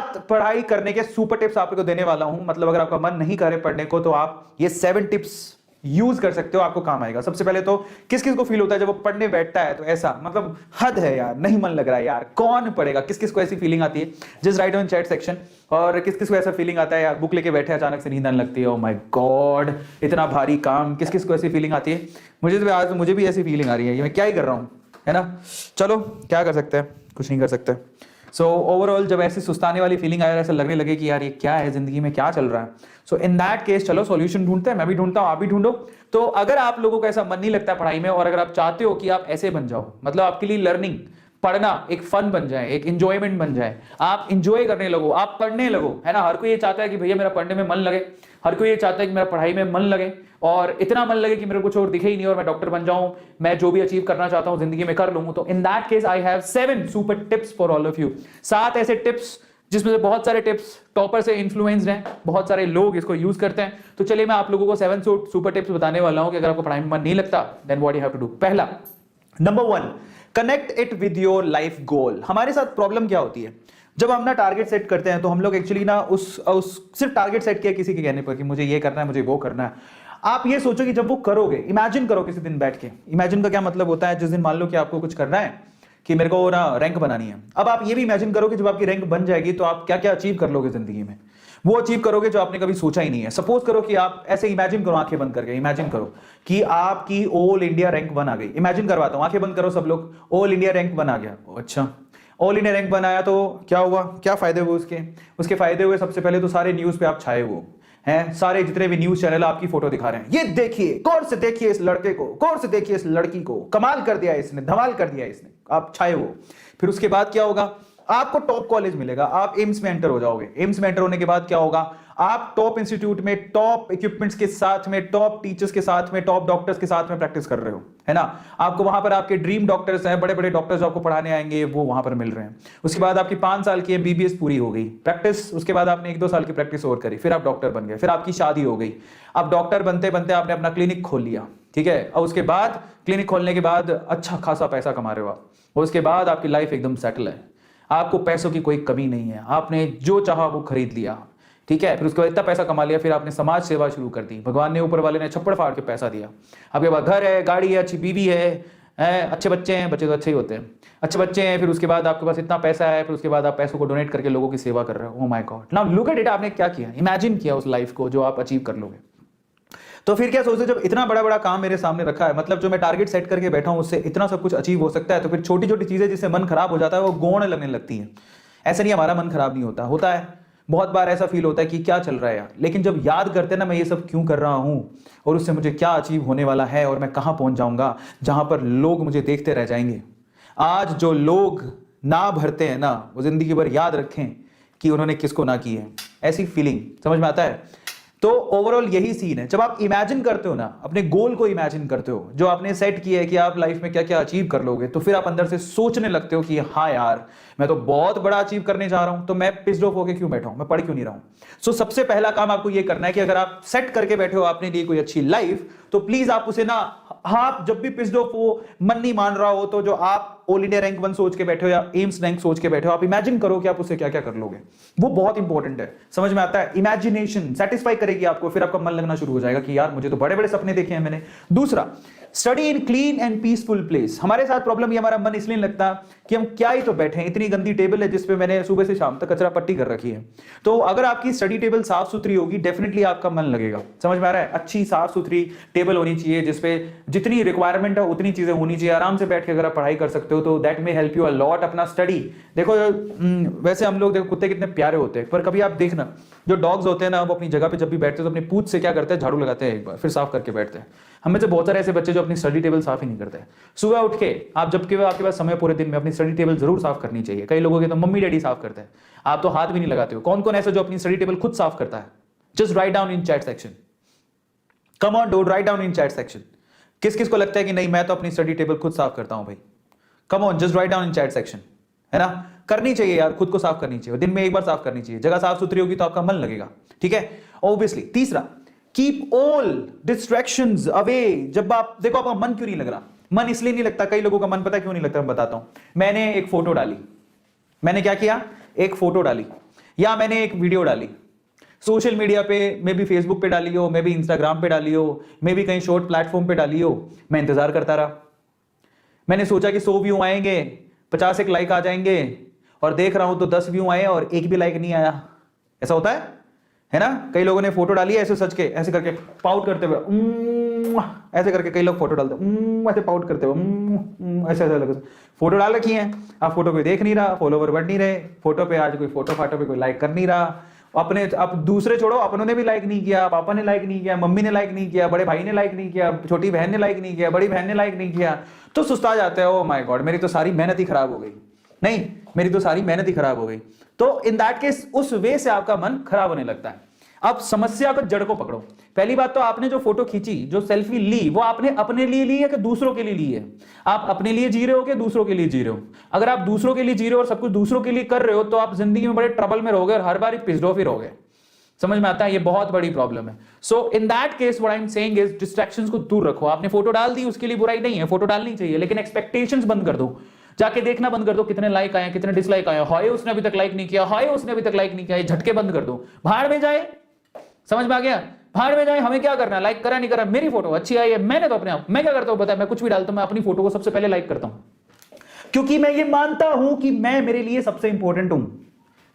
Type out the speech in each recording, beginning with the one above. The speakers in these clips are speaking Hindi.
7 पढ़ाई करने के सुपर टिप्स आपको देने वाला हूं। मतलब अगर आपका मन नहीं करे पढ़ने को तो आप ये 7 टिप्स यूज कर सकते हो, आपको काम आएगा। सबसे पहले तो किस किस को फील होता है जब वो पढ़ने बैठता है तो ऐसा मतलब हद है यार, नहीं मन लग रहा है यार, कौन पढ़ेगा? किस किस को ऐसी फीलिंग आती है? Just right on chat section. और किस किस को ऐसा फीलिंग आता है यार बुक लेके बैठे अचानक से नींद आने लगती है, ओह माय गॉड इतना भारी काम? किस किस को ऐसी फीलिंग आती है? मुझे भी ऐसी फीलिंग आ रही है, ये मैं क्या ही कर रहा हूं, है ना? चलो क्या कर सकते हैं, कुछ नहीं कर सकते। सो ओवरऑल जब ऐसी सुस्ताने वाली फीलिंग आए, ऐसा लगने लगे कि यार ये क्या है, जिंदगी में क्या चल रहा है, सो इन दैट केस चलो सॉल्यूशन ढूंढते हैं। मैं भी ढूंढता हूं, आप भी ढूंढो। तो अगर आप लोगों का ऐसा मन नहीं लगता पढ़ाई में और अगर आप चाहते हो कि आप ऐसे बन जाओ, मतलब आपके लिए लर्निंग पढ़ना एक फन बन जाए, एक इंजॉयमेंट बन जाए, आप इंजॉय करने लगो, आप पढ़ने लगो, है ना? हर कोई ये चाहता है कि भैया मेरा पढ़ने में मन लगे, हर कोई ये चाहता है कि मेरा पढ़ाई में मन लगे और इतना मन लगे कि मेरे को कुछ और दिखे ही नहीं और मैं डॉक्टर बन जाऊं, मैं जो भी अचीव करना चाहता हूं जिंदगी में कर लूं। तो इन that case I have 7 super tips for all of you. 7 ऐसे टिप्स जिसमें से बहुत सारे टिप्स टॉपर से इन्फ्लुएंस्ड हैं, बहुत सारे लोग इसको यूज करते हैं। तो चलिए मैं आप लोगों को 7 सुपर टिप्स बताने वाला हूं कि अगर आपको पढ़ाई में मन नहीं लगता then what you have to do. पहला, number 1, connect it with your life goal. हमारे साथ प्रॉब्लम क्या होती है, जब हम ना टारगेट सेट करते हैं तो हम लोग एक्चुअली ना उस सिर्फ टारगेट सेट किया किसी के कहने पर कि मुझे ये करना है, मुझे वो करना है। आप ये सोचो कि जब वो करोगे, इमेजिन करो किसी दिन बैठ के। इमेजिन का क्या मतलब होता है, जिस दिन मान लो कि आपको कुछ करना है कि मेरे को ना रैंक बनानी है, अब आप ये भी इमेजिन करो कि जब आपकी रैंक बन जाएगी तो आप क्या क्या अचीव कर लोगे जिंदगी में। वो अचीव करोगे जो आपने कभी सोचा ही नहीं है। सपोज करो कि आप ऐसे इमेजिन करो, आंखें बंद करके इमेजिन करो कि आपकी ऑल इंडिया रैंक 1 आ गई। इमेजिन करवाता हूं, आंखें बंद करो सब लोग, ऑल इंडिया रैंक 1 आ गया। अच्छा, ऑल इंडिया रैंक बनाया तो क्या हुआ, क्या फायदे हुए उसके फायदे हुए, सबसे पहले तो सारे न्यूज पे आप छाए हुए हैं, सारे जितने भी न्यूज चैनल आपकी फोटो दिखा रहे हैं, ये देखिए गौर से देखिए इस लड़के को, गौर से देखिए इस लड़की को, कमाल कर दिया इसने, धमाल कर दिया इसने, आप छाए हो। फिर उसके बाद क्या होगा, आपको टॉप कॉलेज मिलेगा, आप एम्स में एंटर हो जाओगे। एम्स में एंटर होने के बाद क्या होगा, आप टॉप इंस्टीट्यूट में टॉप इक्विपमेंट्स के साथ में, टॉप टीचर्स के साथ में, टॉप डॉक्टर्स के साथ में प्रैक्टिस कर रहे हो, है ना? आपको वहां पर आपके ड्रीम डॉक्टर्स हैं, बड़े बड़े डॉक्टर्स आपको पढ़ाने आएंगे, वो वहां पर मिल रहे हैं। उसके बाद आपकी 5 साल की एमबीबीएस पूरी हो गई प्रैक्टिस, उसके बाद आपने 1-2 साल की प्रैक्टिस और करी, फिर आप डॉक्टर बन गए, फिर आपकी शादी हो गई। अब डॉक्टर बनते बनते आपने अपना क्लिनिक खोल लिया, ठीक है? और उसके बाद क्लिनिक खोलने के बाद अच्छा खासा पैसा कमा रहे हो आप, और उसके बाद आपकी लाइफ एकदम सेटल है, आपको पैसों की कोई कमी नहीं है, आपने जो चाहा वो खरीद लिया, ठीक है? फिर उसके बाद इतना पैसा कमा लिया, फिर आपने समाज सेवा शुरू कर दी, भगवान ने ऊपर वाले ने छप्पड़ फाड़ के पैसा दिया, आपके पास घर है, गाड़ी है, अच्छी बीवी है, अच्छे बच्चे हैं, बच्चे तो अच्छे ही होते हैं, अच्छे बच्चे हैं, फिर उसके बाद आपके पास इतना पैसा है, फिर उसके बाद आप पैसों को डोनेट करके लोगों की सेवा कर रहे हो। Oh my God, now look at it, आपने क्या किया, इमेजिन किया उस लाइफ को जो आप अचीव कर लोगे। तो फिर क्या सोचते, जब इतना बड़ा बड़ा काम मेरे सामने रखा है, मतलब जो मैं टारगेट सेट करके बैठा हूं उससे इतना सब कुछ अचीव हो सकता है, तो फिर छोटी छोटी चीजें जिससे मन खराब हो जाता है वो गौण लगने लगती हैं। ऐसा नहीं हमारा मन खराब नहीं होता, होता है बहुत बार, ऐसा फील होता है कि क्या चल रहा है यार, लेकिन जब याद करते हैं ना मैं ये सब क्यों कर रहा हूं और उससे मुझे क्या अचीव होने वाला है और मैं कहां पहुंच जाऊंगा जहां पर लोग मुझे देखते रह जाएंगे। आज जो लोग ना भरते हैं ना वो जिंदगी भर याद रखें कि उन्होंने किसको ना की है, ऐसी फीलिंग समझ में आता है। तो ओवरऑल यही सीन है, जब आप इमेजिन करते हो ना, अपने गोल को इमेजिन करते हो जो आपने सेट किया है कि आप लाइफ में क्या क्या अचीव कर लोगे, तो फिर आप अंदर से सोचने लगते हो कि हाँ यार मैं तो बहुत बड़ा अचीव करने जा रहा हूं, तो मैं पिस्ड ऑफ होकर क्यों बैठा हूं, मैं पढ़ क्यों नहीं रहा हूं। सो सबसे पहला काम आपको यह करना है कि अगर आप सेट करके बैठे हो अपने लिए कोई अच्छी लाइफ, तो प्लीज आप उसे ना, हाँ जब भी पिस्ड ऑफ हो, मन नहीं मान रहा हो, तो जो आप ऑल इंडिया रैंक 1 सोच के बैठे हो या एम्स रैंक सोच के बैठे हो, आप इमेजिन करो कि आप उससे क्या क्या कर लोगे। वो बहुत इंपॉर्टेंट है, समझ में आता है? इमेजिनेशन सेटिस्फाई करेगी आपको, फिर आपका मन लगना शुरू हो जाएगा कि यार मुझे तो बड़े बड़े सपने देखे हैं मैंने। दूसरा, study in clean and peaceful place. हमारे साथ प्रॉब्लम ये, हमारा मन इसलिए लगता कि हम क्या ही तो बैठे हैं, इतनी गंदी टेबल है जिसपे मैंने सुबह से शाम तक कचरा पट्टी कर रखी है। तो अगर आपकी स्टडी टेबल साफ सुथरी होगी, डेफिनेटली आपका मन लगेगा। समझ में आ रहा है? अच्छी साफ सुथरी टेबल होनी चाहिए जिसपे जितनी रिक्वायरमेंट है उतनी चीजें होनी चाहिए, आराम से बैठ के अगर आप पढ़ाई कर सकते हो तो that may help you a lot. अपना स्टडी देखो, वैसे हम लोग देखो कुत्ते कितने प्यारे होते हैं, पर कभी आप देखना जो डॉग्स होते हैं ना, वो अपनी जगह पे जब भी बैठते हैं तो अपनी पूंछ से क्या करते हैं, झाड़ू लगाते हैं एक बार, फिर साफ करके बैठते हैं। हमें से बहुत सारे ऐसे बच्चे जो अपनी स्टडी टेबल साफ ही नहीं करते हैं। सुबह उठ के आप जबकि आपके पास समय पूरे दिन में, अपनी स्टडी टेबल जरूर साफ करनी चाहिए। कई लोगों के तो मम्मी डैडी साफ करते हैं, आप तो हाथ भी नहीं लगाते हो। कौन कौन ऐसा जो अपनी स्टडी टेबल खुद साफ करता है? Just write down in chat section, come on do, write down in chat section. किस किस को लगता है कि नहीं मैं तो अपनी स्टडी टेबल खुद साफ करता हूं भाई? Come on, just write down in chat section, है ना? करनी चाहिए यार, खुद को साफ करनी चाहिए, दिन में एक बार साफ करनी चाहिए। जगह साफ सुथरी होगी तो आपका मन लगेगा, ठीक है? ऑब्वियसली। तीसरा, कीप ऑल डिस्ट्रैक्शंस अवे। जब आप देखो आपका मन क्यों नहीं लग रहा, मन इसलिए नहीं लगता, कई लोगों का मन पता है क्यों नहीं लगता, मैं बताता हूं। मैंने एक फोटो डाली, मैंने क्या किया, एक फोटो डाली, या मैंने एक वीडियो डाली सोशल मीडिया पे, मे भी फेसबुक पे डाली हो, मे भी इंस्टाग्राम पे डाली हो, मे भी कहीं शॉर्ट प्लेटफॉर्म पे डाली हो, मैं इंतजार करता रहा। मैंने सोचा कि 100 व्यू आएंगे, 50 एक लाइक आ जाएंगे, और देख रहा हूं तो 10 व्यू आए और एक भी लाइक नहीं आया। ऐसा होता है ना? कई लोगों ने फोटो डाली है ऐसे सच के, ऐसे करके पाउट करते हुए, ऐसे करके कई लोग फोटो डालते ऐसे पाउट करते हुए, ऐसे ऐसे लगे फोटो डाल रखी है। अब फोटो कोई देख नहीं रहा, फॉलोवर बढ़ नहीं रहे, फोटो पे आज कोई फोटो फाटो पे कोई लाइक कर नहीं रहा। अपने, अब दूसरे छोड़ो, अपनों ने भी लाइक नहीं किया, पापा ने लाइक नहीं किया, मम्मी ने लाइक नहीं किया, बड़े भाई ने लाइक नहीं किया, छोटी बहन ने लाइक नहीं किया, बड़ी बहन ने लाइक नहीं किया, तो सुस्ता जाते हैं, ओ माय गॉड मेरी तो सारी मेहनत ही खराब हो गई। नहीं, मेरी तो सारी मेहनत ही खराब हो गई। तो इन दैट केस उस वे से आपका मन खराब होने लगता है। अब समस्या को जड़ को पकड़ो। पहली बात तो आपने जो फोटो खींची, जो सेल्फी ली, वो आपने अपने लिए ली है कि दूसरों के लिए ली है? आप अपने लिए जी रहे हो कि दूसरों के लिए जी रहे हो? अगर आप दूसरों के लिए जी रहे हो और सब कुछ दूसरों के लिए कर रहे हो तो आप जिंदगी में बड़े ट्रबल में रहोगे और हर बार पिस्ड ऑफ ही रहोगे। समझ में आता है? ये बहुत बड़ी प्रॉब्लम है। So in that case what I am saying is distractions को दूर रखो। आपने फोटो डाल दी, उसके लिए बुराई नहीं है, फोटो डालनी चाहिए, लेकिन एक्सपेक्टेशंस बंद कर दो। जाके देखना बंद कर दो कितने लाइक आए, कितने डिसलाइक आए, हाय उसने अभी तक लाइक नहीं किया, हाय उसने अभी तक लाइक नहीं किया, ये झटके बंद कर दो। भाड़ में जाए, समझ में आ गया? भाड़ में जाए, हमें क्या करना है? लाइक करा नहीं करा, मेरी फोटो अच्छी आई है, मैंने तो अपने आप, मैं क्या करता हूं पता है? मैं कुछ भी डालता हूं, मैं अपनी फोटो को सबसे पहले लाइक करता हूं, क्योंकि मैं ये मानता हूं कि मैं मेरे लिए सबसे इंपॉर्टेंट हूं।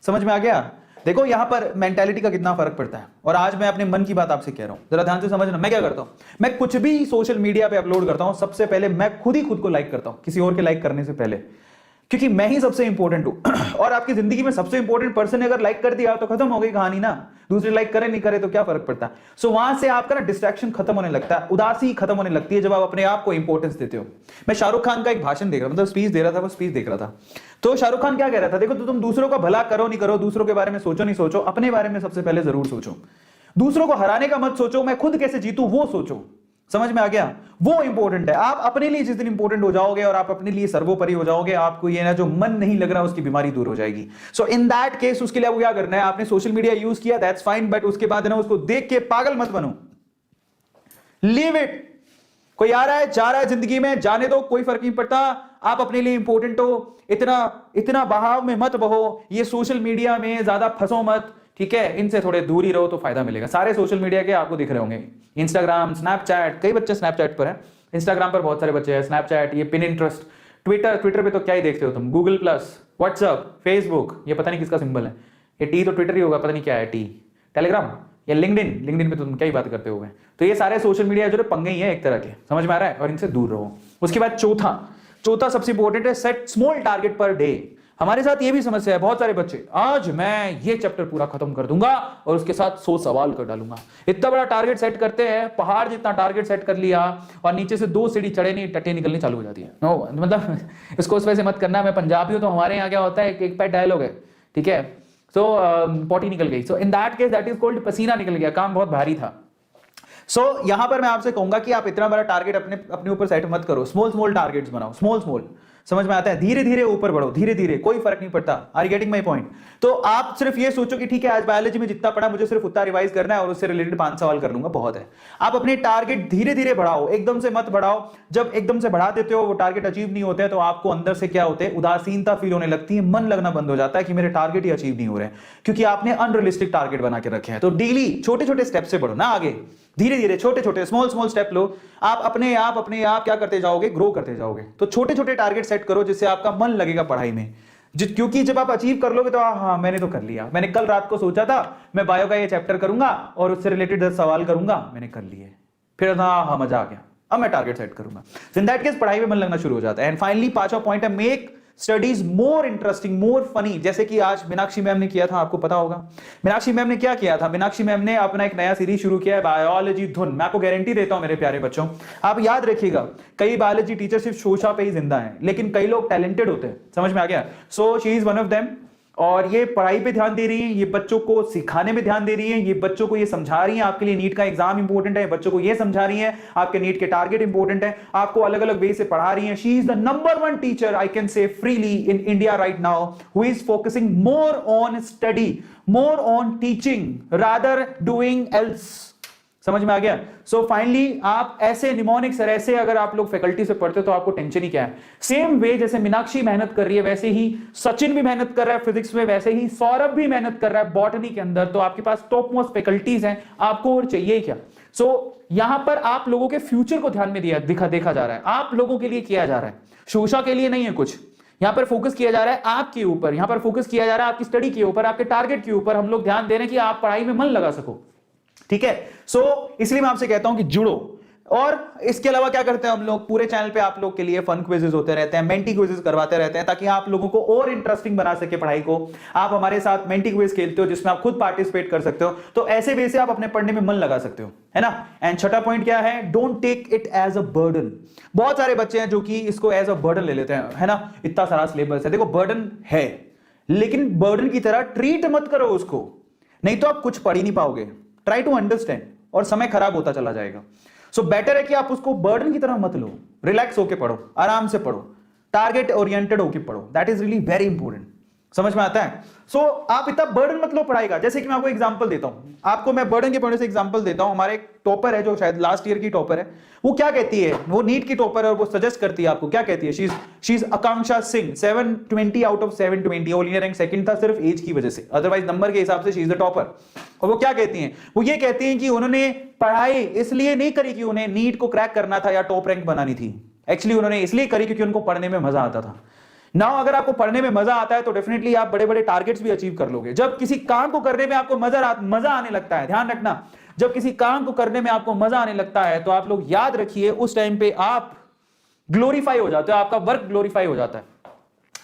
समझ में आ गया? देखो यहां पर मेंटालिटी का कितना फर्क पड़ता है। और आज मैं अपने मन की बात आपसे कह रहा हूं, जरा ध्यान से समझना। मैं क्या करता हूं? मैं कुछ भी सोशल मीडिया पे अपलोड करता हूं, सबसे पहले मैं खुद ही खुद को लाइक करता हूं, किसी और के लाइक करने से पहले, क्योंकि मैं ही सबसे इंपॉर्टेंट हूं। और आपकी जिंदगी में सबसे इंपॉर्टेंट पर्सन ने अगर लाइक कर दिया तो खत्म हो गई कहानी ना। दूसरे लाइक करे नहीं करे तो क्या फर्क पड़ता है? सो वहां से आपका ना डिस्ट्रैक्शन खत्म होने लगता है, उदासी खत्म होने लगती है जब आप अपने आप को इंपॉर्टेंस देते हो। मैं शाहरुख खान का एक भाषण देख रहा था, मतलब स्पीच दे रहा था, वो स्पीच देख रहा था, तो शाहरुख खान क्या कह रहा था? देखो, तो तुम दूसरों का भला करो नहीं करो, दूसरों के बारे में सोचो नहीं सोचो, अपने बारे में सबसे पहले जरूर सोचो। दूसरों को हराने का मत सोचो, मैं खुद कैसे जीतूं वो सोचो। समझ में आ गया? वो इंपॉर्टेंट है। आप अपने लिए जिस दिन इंपॉर्टेंट हो जाओगे और आप अपने लिए सर्वोपरि हो जाओगे, आपको ये ना जो मन नहीं लग रहा उसकी बीमारी दूर हो जाएगी। सो इन दैट केस उसके लिए आपको क्या करना है? आपने सोशल मीडिया यूज किया, दैट्स फाइन, बट उसके बाद ना उसको देख के पागल मत बनो, लीव इट। कोई आ रहा है जा रहा है जिंदगी में, जाने दो, कोई फर्क नहीं पड़ता। आप अपने लिए इंपॉर्टेंट हो, इतना बहाव में मत बहो, ये सोशल मीडिया में ज्यादा फंसो मत, ठीक है? इनसे थोड़े दूर ही रहो तो फायदा मिलेगा। सारे सोशल मीडिया के आपको दिख रहे होंगे, इंस्टाग्राम, स्नैपचैट, कई बच्चे स्नैपचैट पर हैं, इंस्टाग्राम पर बहुत सारे बच्चे हैं, स्नैपचैट, ये पिनिंटरेस्ट, ट्विटर पे तो क्या ही देखते हो तुम, गूगल प्लस, व्हाट्सअप, फेसबुक, ये पता नहीं किसका सिंबल है, ये टी तो ट्विटर ही होगा, पता नहीं क्या है टी, टेलीग्राम या लिंक्डइन पे तो तुम क्या ही बात करते हो। तो ये सारे सोशल मीडिया जो पंगे ही है एक तरह के, समझ में आ रहा है? और इनसे दूर रहो। उसके बाद चौथा सबसे इंपॉर्टेंट है, set small target per day. हमारे साथ ये भी समस्या है, बहुत सारे बच्चे, आज मैं ये चैप्टर पूरा खत्म कर दूंगा और उसके साथ 100 सवाल कर डालूंगा। इतना बड़ा टारगेट सेट करते हैं, पहाड़ जितना टारगेट सेट कर लिया और नीचे से 2 सीढ़ी चढ़े नहीं, टट्टे निकलनी चालू हो जाती है। नो, मतलब इसको उस वैसे मत करना। मैं पंजाबी हूं तो हमारे यहाँ क्या होता है, एक पैट डायलॉग है, ठीक है? सो पॉटी निकल गई, so in that case that is called पसीना निकल गया, काम बहुत भारी था। सो यहां पर मैं आपसे कहूंगा कि आप इतना बड़ा टारगेट अपने ऊपर सेट मत करो, स्मॉल टारगेट्स बनाओ, स्मॉल। समझ में आता है? धीरे धीरे ऊपर बढ़ो, धीरे धीरे, कोई फर्क नहीं पड़ता। Are you getting my point? तो आप सिर्फ ये सोचो कि ठीक है, आज बायोलॉजी में जितना पढ़ा मुझे सिर्फ उतना रिवाइज करना है और उससे रिलेटेड 5 सवाल कर लूंगा, बहुत है। आप अपने टारगेट धीरे धीरे बढ़ाओ, एकदम से मत बढ़ाओ। जब एकदम से बढ़ा देते हो, वो टारगेट अचीव नहीं होते, तो आपको अंदर से क्या होते हैं, उदासीनता फील होने लगती है, मन लगना बंद हो जाता है कि मेरे टारगेट ही अचीव नहीं हो रहे, क्योंकि आपने अनरियलिस्टिक टारगेट बना के रखे हैं। तो डेली छोटे छोटे स्टेप से बढ़ो ना आगे, धीरे धीरे छोटे स्मॉल स्टेप लो। आप अपने आप क्या करते जाओगे, ग्रो करते जाओगे। तो छोटे छोटे टारगेट सेट करो जिससे आपका मन लगेगा पढ़ाई में, क्योंकि जब आप अचीव कर लोगे तो हाँ मैंने तो कर लिया, मैंने कल रात को सोचा था मैं बायो का ये चैप्टर करूंगा और उससे रिलेटेड 10 सवाल करूंगा, मैंने कर लिए, फिर हाँ मजा आ गया, अब मैं टारगेट सेट करूंगा। इन दैट केस पढ़ाई में मन लगना शुरू हो जाता है। एंड फाइनली 5वां पॉइंट है, make studies more interesting, more funny. जैसे कि आज मीनाक्षी मैम ने किया था, आपको पता होगा मीनाक्षी मैम ने क्या किया था। मीनाक्षी मैम ने अपना एक नया सीरीज शुरू किया है, बायोलॉजी धुन। मैं आपको गारंटी देता हूं मेरे प्यारे बच्चों, आप याद रखिएगा, कई बायोलॉजी टीचर सिर्फ शोशा पे ही जिंदा हैं, लेकिन कई लोग टैलेंटेड होते हैं। समझ में आ गया? So she is one of them. और ये पढ़ाई पे ध्यान दे रही है, ये बच्चों को सिखाने में ध्यान दे रही है, ये बच्चों को ये समझा रही है आपके लिए नीट का एग्जाम इंपॉर्टेंट है, बच्चों को ये समझा रही है आपके नीट के टारगेट इंपॉर्टेंट है, आपको अलग अलग वे से पढ़ा रही है। She is the number 1 teacher I can say freely in India right now who is focusing more on study, more on teaching rather doing else. समझ में आ गया? सो फाइनली आप ऐसे निमोनिक्स और ऐसे अगर आप लोग फैकल्टी से पढ़ते हो तो आपको टेंशन ही क्या है। सेम वे जैसे मीनाक्षी मेहनत कर रही है वैसे ही सचिन भी मेहनत कर रहा है फिजिक्स में, वैसे ही सौरभ भी मेहनत कर रहा है बॉटनी के अंदर। तो आपके पास टॉप मोस्ट फैकल्टीज हैं, आपको और चाहिए क्या? सो यहां पर आप लोगों के फ्यूचर को ध्यान में देखा जा रहा है, आप लोगों के लिए किया जा रहा है, शोषा के लिए नहीं है कुछ। यहां पर फोकस किया जा रहा है आपके ऊपर, यहां पर फोकस किया जा रहा है आपकी स्टडी के ऊपर, आपके टारगेट के ऊपर। हम लोग ध्यान दे रहे हैं कि आप पढ़ाई में मन लगा सको, ठीक है? सो इसलिए मैं आपसे कहता हूं कि जुड़ो। और इसके अलावा क्या करते हैं हम लोग, पूरे चैनल पे आप लोग के लिए फन क्विजेस होते रहते हैं, मेंटी क्विजेस करवाते रहते हैं, ताकि आप लोगों को और इंटरेस्टिंग बना सके पढ़ाई को। आप हमारे साथ मेंटी क्विज खेलते हो जिसमें आप खुद पार्टिसिपेट कर सकते हो, तो ऐसे वे से आप अपने पढ़ने में मन लगा सकते हो, है ना? एंड छठा पॉइंट क्या है, don't take it as a burden. बहुत सारे बच्चे हैं जो कि इसको एज अ बर्डन ले लेते हैं, है ना? इतना सारा सिलेबस है, देखो बर्डन है, लेकिन बर्डन की तरह ट्रीट मत करो उसको, नहीं तो आप कुछ पढ़ ही नहीं पाओगे। ट्राई टू अंडरस्टैंड, और समय खराब होता चला जाएगा। सो बेटर है कि आप उसको बर्डन की तरह मत लो, रिलैक्स होके पढ़ो, आराम से पढ़ो, टारगेट ओरिएंटेड होके पढ़ो। That is really very important. समझ में आता है? सो आप इतना बर्डन मत लो पढ़ाई का। जैसे कि मैं आपको एग्जांपल देता हूं, आपको मैं बर्डन के पॉइंट से एग्जांपल देता हूं। हमारे एक टॉपर है जो शायद लास्ट ईयर की टॉपर है, वो क्या कहती है, वो नीट की टॉपर है और वो सजेस्ट करती है आपको, क्या कहती है, she is Akanksha Singh, 720 out of 720, all India rank second था सिर्फ एज की वजह से, अदरवाइज नंबर के हिसाब से शी इज द टॉपर। और वो क्या कहती हैं, वो ये कहती हैं कि उन्होंने पढ़ाई इसलिए नहीं करी कि उन्हें नीट को क्रैक करना था या टॉप रैंक बनानी थी, एक्चुअली उन्होंने इसलिए करी क्योंकि उनको पढ़ने में मजा आता था। नाउ अगर आपको पढ़ने में मजा आता है तो डेफिनेटली आप बड़े बड़े टारगेट्स भी अचीव कर लोगे। जब किसी काम को करने में आपको मजा आने लगता है, ध्यान रखना, जब किसी काम को करने में आपको मजा आने लगता है तो आप लोग याद रखिए उस टाइम पे आप ग्लोरीफाई हो जाते हो, आपका वर्क ग्लोरीफाई हो जाता है।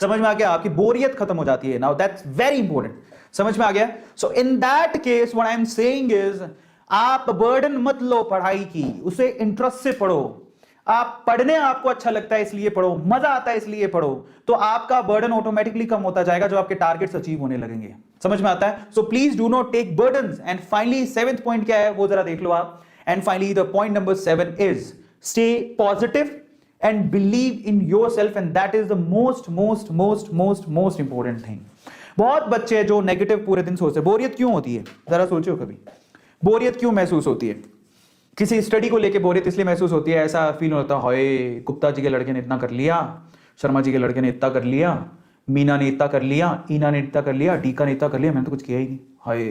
समझ में आ गया? आपकी बोरियत खत्म हो जाती है। Now that's very important. समझ में आ गया? So in that case what I am saying is, आप बर्डन मत लो पढ़ाई की, उसे इंटरेस्ट से पढ़ो। आप पढ़ने आपको अच्छा लगता है इसलिए पढ़ो, मजा आता है इसलिए पढ़ो, तो आपका बर्डन ऑटोमेटिकली कम होता जाएगा जो आपके टारगेट्स अचीव होने लगेंगे। समझ में आता है? So please do not take burdens. And finally 7th point क्या है वो जरा देख लो आप। And finally the point number 7 is stay positive and believe in yourself, and that is the most most most most most important thing. बहुत बच्चे जो नेगेटिव पूरे दिन सोचते हैं, बोरियत क्यों होती है, जरा सोचो कभी, बोरियत क्यों महसूस होती है? किसी स्टडी को लेके बोरियत इसलिए महसूस होती है, ऐसा फील होता है, हाय गुप्ता जी के लड़के ने इतना कर लिया, शर्मा जी के लड़के ने इतना कर लिया, मीना ने इतना कर लिया, ईना ने इतना कर लिया, टीका ने इतना कर लिया, मैंने तो कुछ किया ही नहीं, हाय।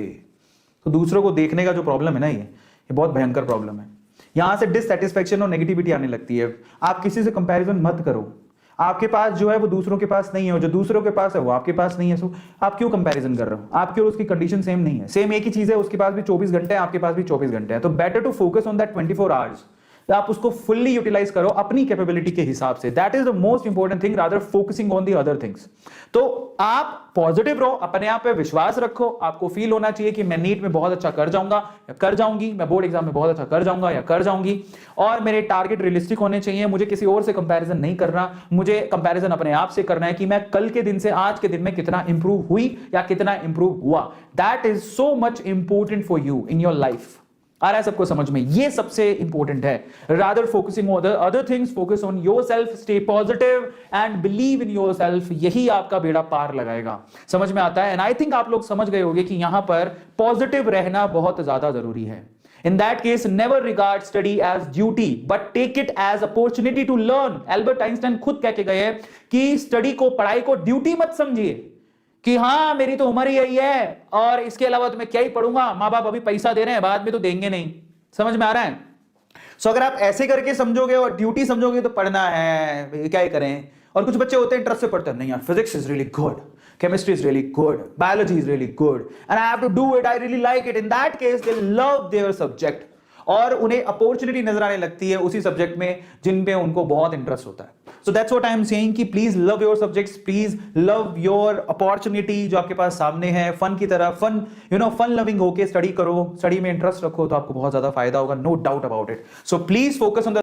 तो दूसरों को देखने का जो प्रॉब्लम है ना, ये बहुत भयंकर प्रॉब्लम है। यहां से डिससैटिस्फैक्शन और नेगेटिविटी आने लगती है। आप किसी से कंपैरिजन मत करो। आपके पास जो है वो दूसरों के पास नहीं है, जो दूसरों के पास है वो आपके पास नहीं है। सो आप क्यों कंपैरिजन कर रहे हो? आपकी और उसकी कंडीशन सेम नहीं है। सेम एक ही चीज है, उसके पास भी 24 घंटे है, आपके पास भी 24 घंटे है। तो better to focus on that 24 hours. आप उसको फुल्ली यूटिलाइज करो अपनी कैपेबिलिटी के हिसाब से। That is the most important thing rather focusing on the other things. तो आप पॉजिटिव रहो, अपने आप पे विश्वास रखो। आपको फील होना चाहिए कि मैं नीट में बहुत अच्छा कर जाऊंगा या कर जाऊंगी, मैं बोर्ड एग्जाम में बहुत अच्छा कर जाऊंगा या कर जाऊंगी, और मेरे टारगेट रियलिस्टिक होने चाहिए। मुझे किसी और से कंपैरिजन नहीं करना, मुझे कंपैरिजन अपने आप से करना है कि मैं कल के दिन से आज के दिन में कितना इंप्रूव हुई या कितना इंप्रूव हुआ। That is so much important for you in your life. आ रहा है सबको समझ में? ये सबसे इंपॉर्टेंट है। Rather focusing on other things, focus on yourself, stay positive and believe in yourself. यही आपका बेड़ा पार लगाएगा। समझ में आता है? एंड आई थिंक आप लोग समझ गए होंगे कि यहां पर पॉजिटिव रहना बहुत ज्यादा जरूरी है। In that case, never regard study as duty, but take it as opportunity to learn. Albert Einstein खुद कह के गए हैं कि स्टडी को, पढ़ाई को ड्यूटी मत समझिए कि हाँ मेरी तो उम्र ही यही है और इसके अलावा तो मैं क्या ही पढ़ूंगा, माँ बाप अभी पैसा दे रहे हैं, बाद में तो देंगे नहीं। समझ में आ रहा है? सो अगर आप ऐसे करके समझोगे और ड्यूटी समझोगे तो पढ़ना है, क्या ही करें। और कुछ बच्चे होते हैं इंटरेस्ट से पढ़ते हैं, नहीं यार physics is really good, chemistry is really good, biology is really good, and I have to do it, I really like it. In that case, they love their subject, और उन्हें अपॉर्चुनिटी नजर आने लगती है उसी सब्जेक्ट में जिन पे उनको बहुत इंटरेस्ट होता है। So that's what I am saying कि please love your subjects, please love your opportunity जो आपके पास सामने है। फन की तरह, फन फन लविंग होके स्टडी करो, स्टडी में इंटरेस्ट रखो तो आपको बहुत ज्यादा फायदा होगा, no doubt about it. So please focus on the